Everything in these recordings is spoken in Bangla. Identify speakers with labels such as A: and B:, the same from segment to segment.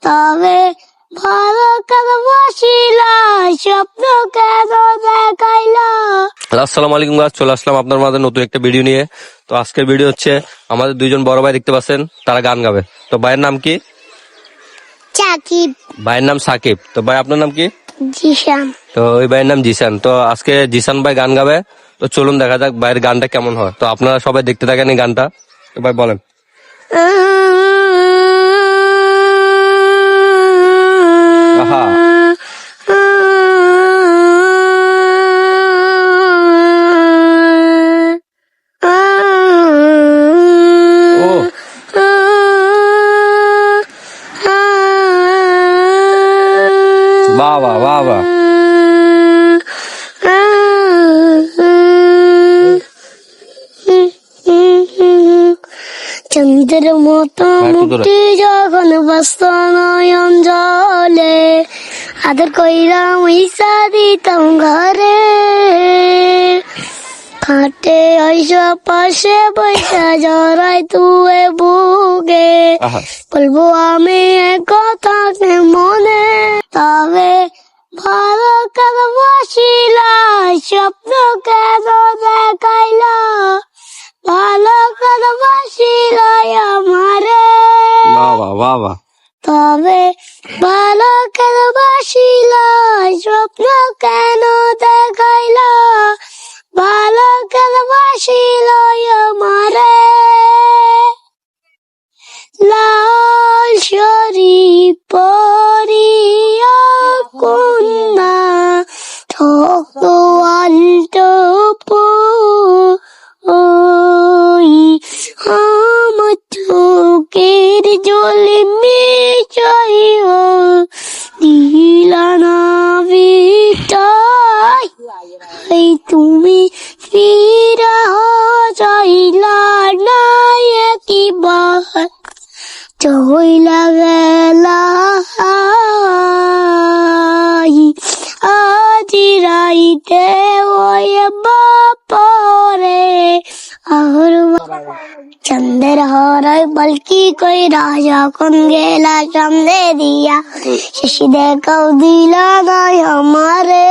A: তবে ভালো কেন বাসিলা স্বপ্ন কেন দেখাইলা।
B: আসসালামু আলাইকুম গাছ, চলে আসলাম আপনার মাঝে নতুন একটা ভিডিও নিয়ে। তো আজকের ভিডিও হচ্ছে আমাদের দুইজন বড় ভাই দেখতে পাচ্ছেন, তারা গান গাবে। তো ভাইয়ের নাম কি?
A: সাকিব।
B: ভাইয়ের নাম সাকিব। তো ভাই আপনার নাম কি?
A: জিশান।
B: তো ওই ভাইয়ের নাম জিসান। তো আজকে জিসান ভাই গান গাবে। তো চলুন দেখা যাক ভাইয়ের গানটা কেমন হয়। তো আপনারা সবাই দেখতে থাকেন এই গানটা। তো ভাই বলেন। আহা বাবা বাবা
A: চন্দ্রের মতো মুক্তি যখন ব্যস্ত নয়ন জলে আদর কইরাম ইসা দিতাম ঘরে খাটে আইসা পাশে বৈশা জড়াই তুয়ে বুকে বলবো আমি কথা মনে তবে ভালো কেন বাসিলা স্বপ্ন কেন দেখাইলা ভালো কেন বাসিলা আমারে
B: বাবা বাবা
A: তবে ভালো কেন বাসিলা স্বপ্ন কেন দেখাইলা ভালো কেন বাসিলা আমারে লাল শরী পরিয়া কন্যা ঠক আলটো ওই আমার চোখের জলে মেশাইয়া দিলা না বিটাই এই তুমি ফিরা চাইলা না একবার চইলা গেলা আজি রাইতে ওই বাপরে আর চন্দের হরাই বলকি কই রাজা কোন গেলা সামনে দিয়া শশী দেখাও দিলা নাই আমারে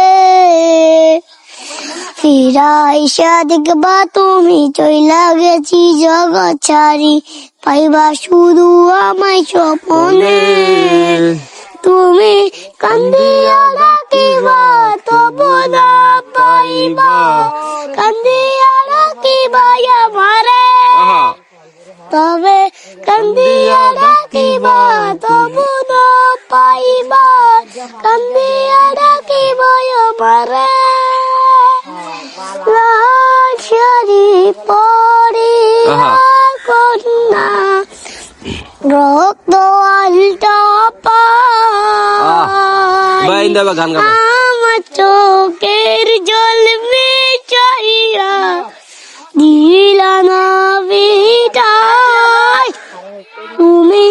A: ফিরা আইসা দেখবা তুমি চইলা গেছি জগৎ ছাড়ি পাইবা শুধু আমায় স্বপনে তুমি কান্দিয়া ডাকিবা তবু না পাইবা কান্দিয়া ডাকিবা আমারে তবে কান্দিয়া ডাকিবা তবু না পাইবা কান্দিয়া ডাকিবা আমারে লাশরি পরিয়া কন্যা রক্ত আলটা
B: ভাই ইন্দাবা গান গাবে।
A: আমার চোখের জল মেশাইয়া দিলা না বিদায় তুমি